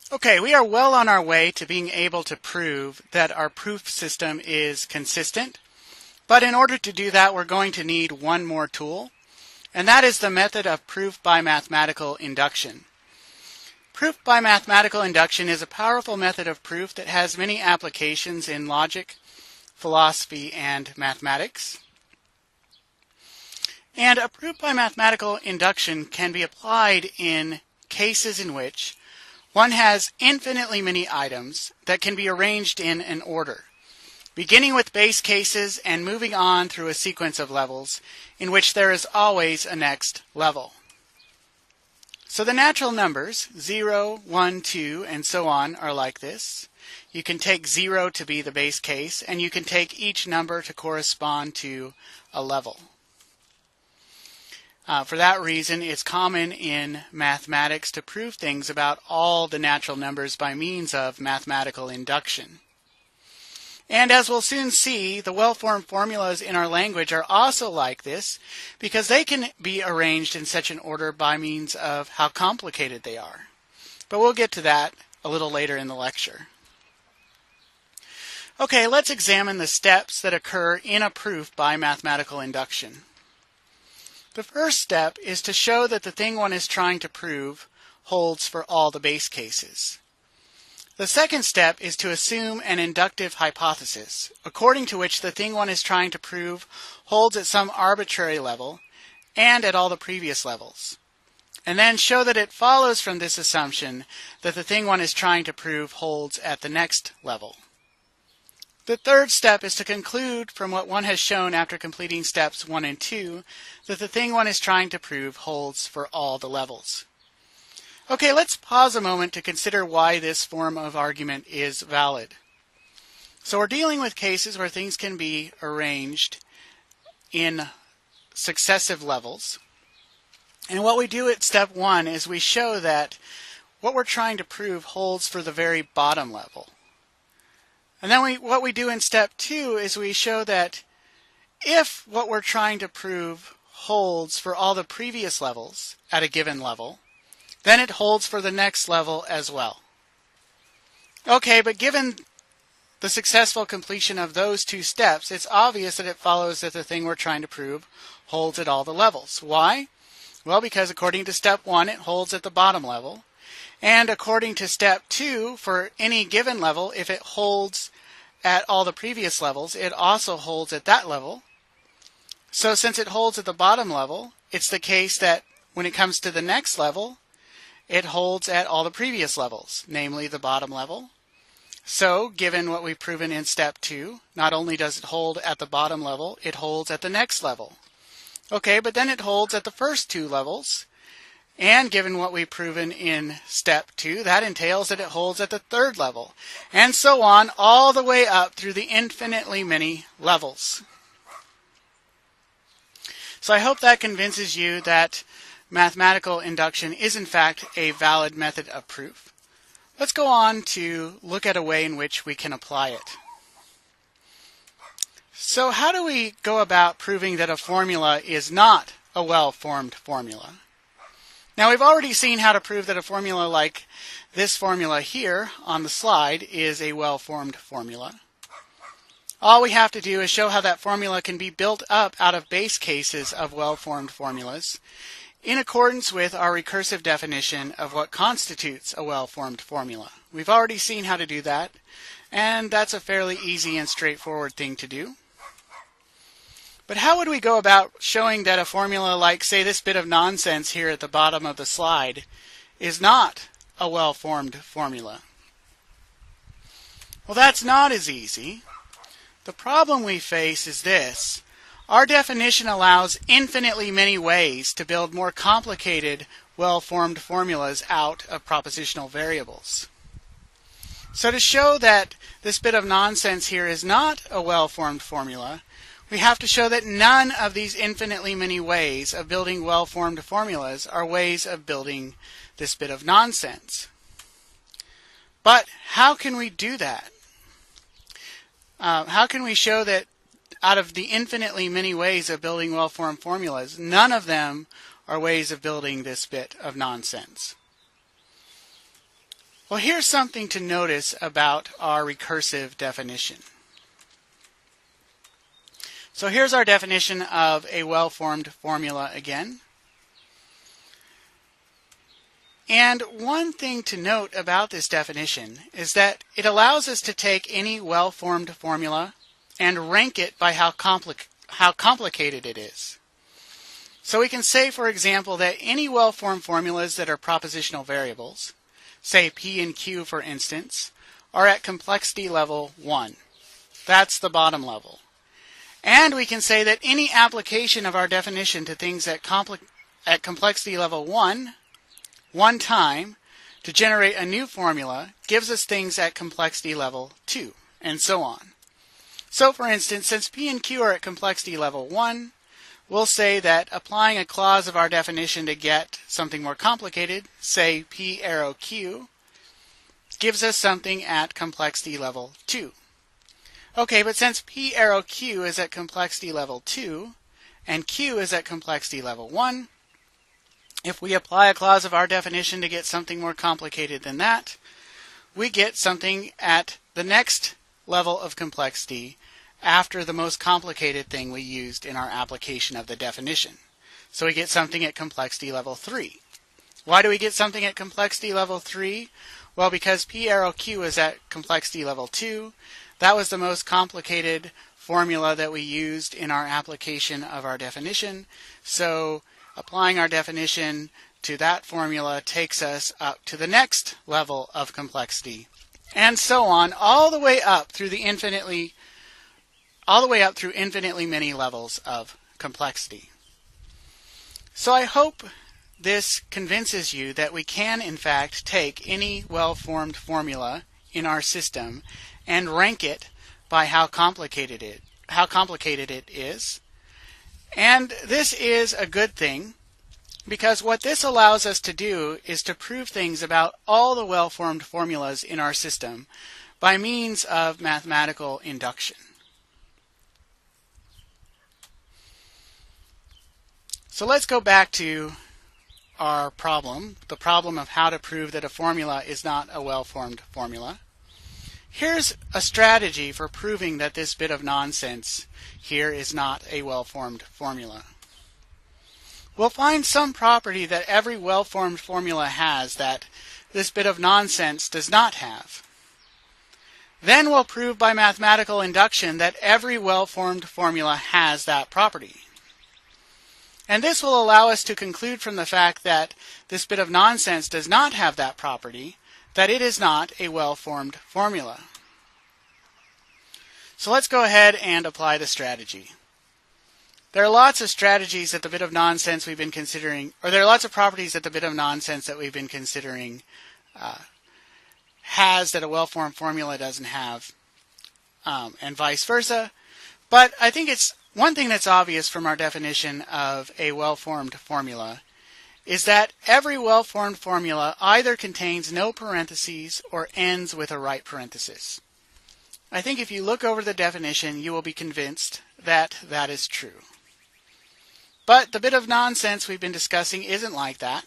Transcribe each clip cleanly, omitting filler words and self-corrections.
Okay, we are well on our way to being able to prove that our proof system is consistent. But in order to do that, we're going to need one more tool, and that is the method of proof by mathematical induction. Proof by mathematical induction is a powerful method of proof that has many applications in logic, philosophy, and mathematics. And a proof by mathematical induction can be applied in cases in which one has infinitely many items that can be arranged in an order, beginning with base cases and moving on through a sequence of levels in which there is always a next level. So the natural numbers, 0, 1, 2, and so on, are like this. You can take 0 to be the base case, and you can take each number to correspond to a level. For that reason, it's common in mathematics to prove things about all the natural numbers by means of mathematical induction. And as we'll soon see, the well-formed formulas in our language are also like this because they can be arranged in such an order by means of how complicated they are. But we'll get to that a little later in the lecture. Okay, let's examine the steps that occur in a proof by mathematical induction. The first step is to show that the thing one is trying to prove holds for all the base cases. The second step is to assume an inductive hypothesis, according to which the thing one is trying to prove holds at some arbitrary level and at all the previous levels, and then show that it follows from this assumption that the thing one is trying to prove holds at the next level. The third step is to conclude from what one has shown after completing steps 1 and 2 that the thing one is trying to prove holds for all the levels. Okay, let's pause a moment to consider why this form of argument is valid. So we're dealing with cases where things can be arranged in successive levels. And what we do at step 1 is we show that what we're trying to prove holds for the very bottom level. And then what we do in step 2 is we show that if what we're trying to prove holds for all the previous levels at a given level, then it holds for the next level as well. Okay, but given the successful completion of those two steps, it's obvious that it follows that the thing we're trying to prove holds at all the levels. Why? Well, because according to step 1, it holds at the bottom level. And according to step 2, for any given level, if it holds at all the previous levels, it also holds at that level. So since it holds at the bottom level, it's the case that when it comes to the next level, it holds at all the previous levels, namely the bottom level. So, given what we've proven in step 2, not only does it hold at the bottom level, it holds at the next level. Okay, but then it holds at the first two levels. And given what we've proven in step 2, that entails that it holds at the third level. And so on, all the way up through the infinitely many levels. So I hope that convinces you that mathematical induction is in fact a valid method of proof. Let's go on to look at a way in which we can apply it. So how do we go about proving that a formula is not a well-formed formula? Now we've already seen how to prove that a formula like this formula here on the slide is a well-formed formula. All we have to do is show how that formula can be built up out of base cases of well-formed formulas in accordance with our recursive definition of what constitutes a well-formed formula. We've already seen how to do that, and that's a fairly easy and straightforward thing to do. But how would we go about showing that a formula like, say, this bit of nonsense here at the bottom of the slide is not a well-formed formula? Well, that's not as easy. The problem we face is this. Our definition allows infinitely many ways to build more complicated, well-formed formulas out of propositional variables. So to show that this bit of nonsense here is not a well-formed formula, we have to show that none of these infinitely many ways of building well-formed formulas are ways of building this bit of nonsense. But how can we do that? How can we show that out of the infinitely many ways of building well-formed formulas, none of them are ways of building this bit of nonsense? Well, here's something to notice about our recursive definition. So here's our definition of a well-formed formula again. And one thing to note about this definition is that it allows us to take any well-formed formula and rank it by how complicated it is. So we can say, for example, that any well-formed formulas that are propositional variables, say P and Q for instance, are at complexity level 1. That's the bottom level. And we can say that any application of our definition to things at complexity level 1, one time, to generate a new formula gives us things at complexity level 2, and so on. So for instance, since P and Q are at complexity level 1, we'll say that applying a clause of our definition to get something more complicated, say P arrow Q, gives us something at complexity level 2. Okay, but since P arrow Q is at complexity level 2, and Q is at complexity level 1, if we apply a clause of our definition to get something more complicated than that, we get something at the next level of complexity after the most complicated thing we used in our application of the definition. So we get something at complexity level 3. Why do we get something at complexity level 3? Well, because P arrow Q is at complexity level 2. That was the most complicated formula that we used in our application of our definition. So applying our definition to that formula takes us up to the next level of complexity, and so on, all the way up through infinitely many levels of complexity. So I hope this convinces you that we can in fact take any well-formed formula in our system and rank it by how complicated it is. And this is a good thing, because what this allows us to do is to prove things about all the well-formed formulas in our system by means of mathematical induction. So let's go back to our problem, the problem of how to prove that a formula is not a well-formed formula. Here's a strategy for proving that this bit of nonsense here is not a well-formed formula. We'll find some property that every well-formed formula has that this bit of nonsense does not have. Then we'll prove by mathematical induction that every well-formed formula has that property. And this will allow us to conclude from the fact that this bit of nonsense does not have that property, that it is not a well-formed formula. So let's go ahead and apply the strategy. There are lots of strategies that the bit of nonsense we've been considering, or there are lots of properties that the bit of nonsense that we've been considering has that a well-formed formula doesn't have, and vice versa. But I think it's one thing that's obvious from our definition of a well-formed formula is that every well-formed formula either contains no parentheses or ends with a right parenthesis. I think if you look over the definition, you will be convinced that that is true. But the bit of nonsense we've been discussing isn't like that.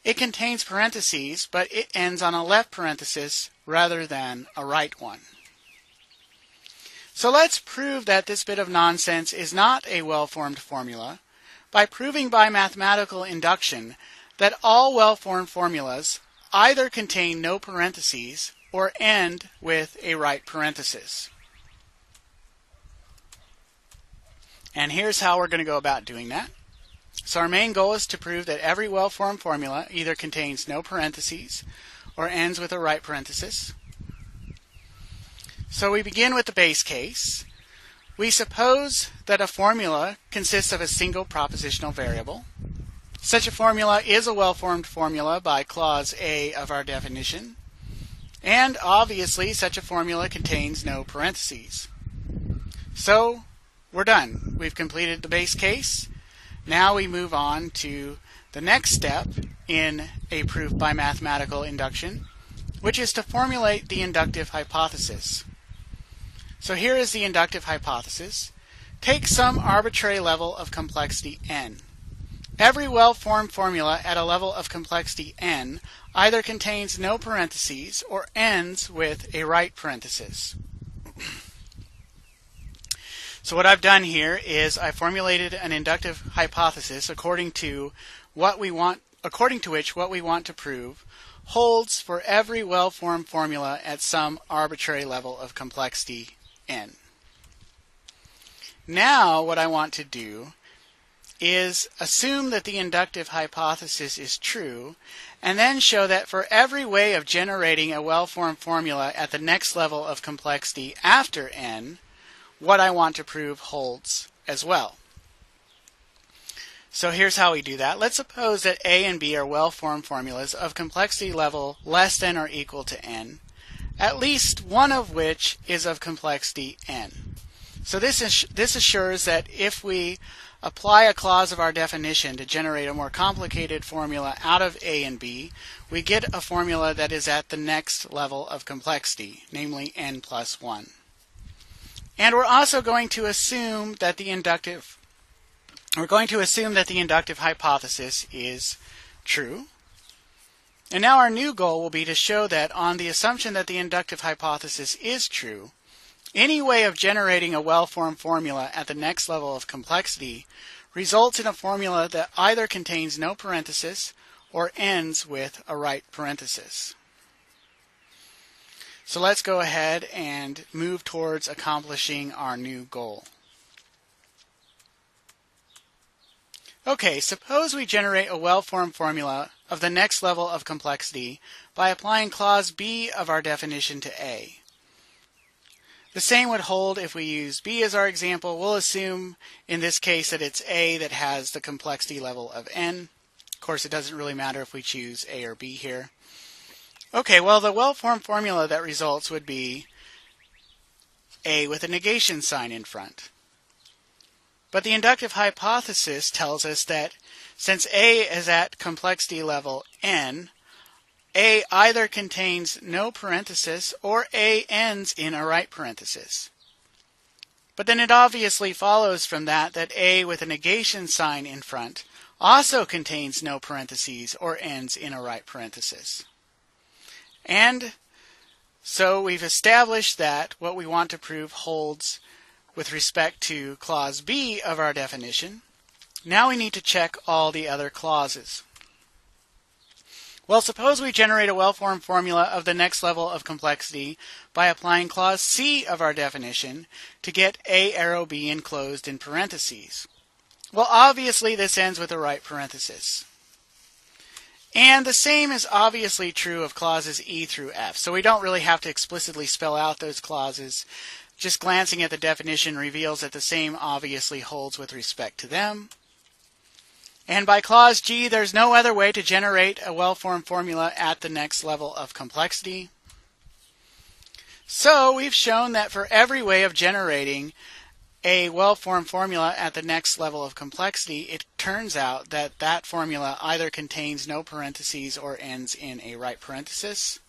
It contains parentheses, but it ends on a left parenthesis rather than a right one. So let's prove that this bit of nonsense is not a well-formed formula by proving by mathematical induction that all well-formed formulas either contain no parentheses or end with a right parenthesis. And here's how we're going to go about doing that. So our main goal is to prove that every well-formed formula either contains no parentheses or ends with a right parenthesis. So we begin with the base case. We suppose that a formula consists of a single propositional variable. Such a formula is a well-formed formula by clause A of our definition. And obviously such a formula contains no parentheses. So we're done. We've completed the base case. Now we move on to the next step in a proof by mathematical induction, which is to formulate the inductive hypothesis. So here is the inductive hypothesis. Take some arbitrary level of complexity n. Every well-formed formula at a level of complexity n either contains no parentheses or ends with a right parenthesis. So what I've done here is I formulated an inductive hypothesis according to which what we want to prove holds for every well-formed formula at some arbitrary level of complexity n. Now what I want to do is assume that the inductive hypothesis is true, and then show that for every way of generating a well-formed formula at the next level of complexity after n, what I want to prove holds as well. So here's how we do that. Let's suppose that A and B are well-formed formulas of complexity level less than or equal to n, at least one of which is of complexity n. So this assures that if we apply a clause of our definition to generate a more complicated formula out of A and B, we get a formula that is at the next level of complexity, namely n plus 1. And we're also going to assume that the inductive hypothesis is true. And now our new goal will be to show that on the assumption that the inductive hypothesis is true, any way of generating a well-formed formula at the next level of complexity results in a formula that either contains no parenthesis or ends with a right parenthesis. So let's go ahead and move towards accomplishing our new goal. Okay, suppose we generate a well-formed formula of the next level of complexity by applying clause B of our definition to A. The same would hold if we use B as our example. We'll assume in this case that it's A that has the complexity level of n. Of course, it doesn't really matter if we choose A or B here. Okay, well, the well-formed formula that results would be A with a negation sign in front. But the inductive hypothesis tells us that since A is at complexity level n, A either contains no parenthesis or A ends in a right parenthesis. But then it obviously follows from that A with a negation sign in front also contains no parentheses or ends in a right parenthesis. And so we've established that what we want to prove holds with respect to clause B of our definition. Now we need to check all the other clauses. Well, suppose we generate a well-formed formula of the next level of complexity by applying clause C of our definition to get A arrow B enclosed in parentheses. Well, obviously this ends with a right parenthesis. And the same is obviously true of clauses E through F. So we don't really have to explicitly spell out those clauses. Just glancing at the definition reveals that the same obviously holds with respect to them. And by clause G, there's no other way to generate a well-formed formula at the next level of complexity. So we've shown that for every way of generating a well-formed formula at the next level of complexity, it turns out that that formula either contains no parentheses or ends in a right parenthesis.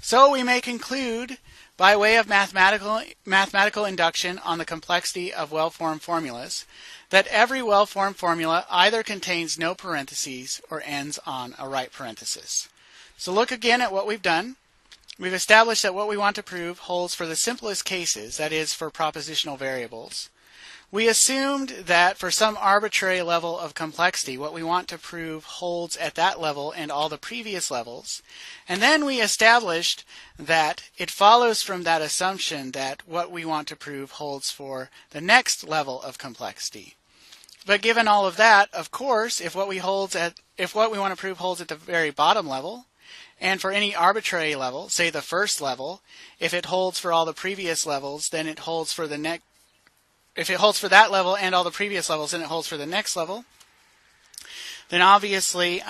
So we may conclude, by way of mathematical induction on the complexity of well-formed formulas, that every well-formed formula either contains no parentheses or ends on a right parenthesis. So look again at what we've done. We've established that what we want to prove holds for the simplest cases, that is, for propositional variables. We assumed that for some arbitrary level of complexity, what we want to prove holds at that level and all the previous levels. And then we established that it follows from that assumption that what we want to prove holds for the next level of complexity. But given all of that, of course, if what we want to prove holds at the very bottom level, and for any arbitrary level, say the first level, if it holds for all the previous levels, then it holds for the next. If it holds for that level and all the previous levels, then it holds for the next level. Then obviously,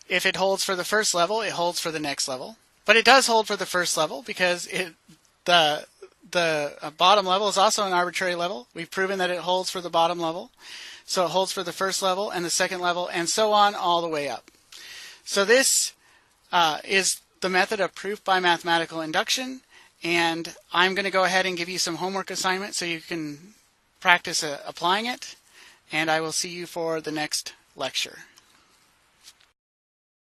if it holds for the first level, it holds for the next level. But it does hold for the first level because the bottom level is also an arbitrary level. We've proven that it holds for the bottom level. So it holds for the first level and the second level and so on all the way up. So this is the method of proof by mathematical induction. And I'm going to go ahead and give you some homework assignments so you can practice applying it. and I will see you for the next lecture.